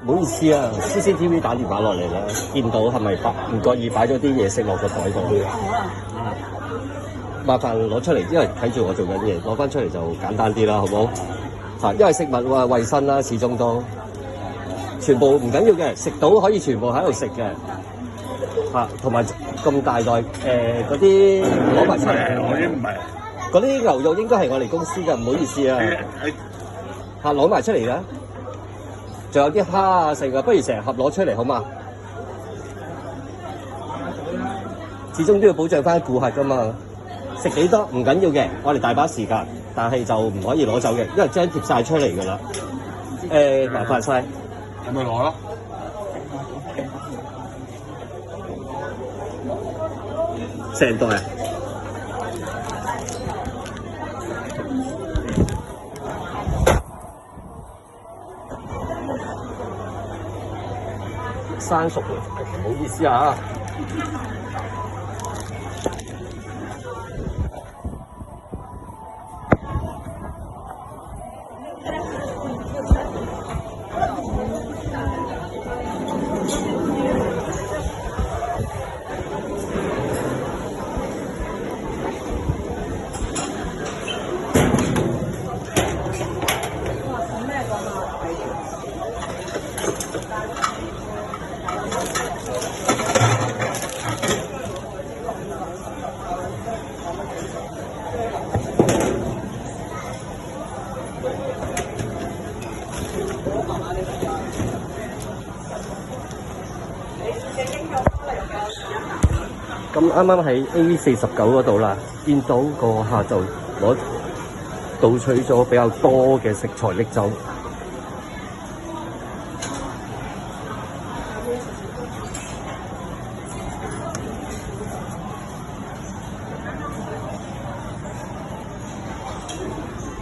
唔好意思啊，CCTV 打電話落嚟啦，見到係咪唔覺意擺咗啲嘢食落個袋度？麻煩攞出嚟，因為睇住我做緊嘢，攞翻出嚟就簡單啲啦，好唔好？因為食物衞生啦，始終都全部唔緊要嘅，食到可以全部喺度食嘅。同埋咁大袋嗰啲攞埋出嚟。我已經唔係。嗰啲牛肉應該係我哋公司嘅，唔好意思啊。攞埋出嚟啦。仲有啲蝦啊剩啊，不如成盒攞出嚟好嘛？始終都要保障翻顧客噶嘛。食幾多唔緊要嘅，我哋大把時間，但係就唔可以攞走嘅，因為張貼晒出嚟㗎啦。麻煩晒。咁咪攞咯。成袋啊！生熟嘅，唔好意思啊。咁啱啱喺 A49嗰度啦，見到個客就倒取咗比較多嘅食材拎走。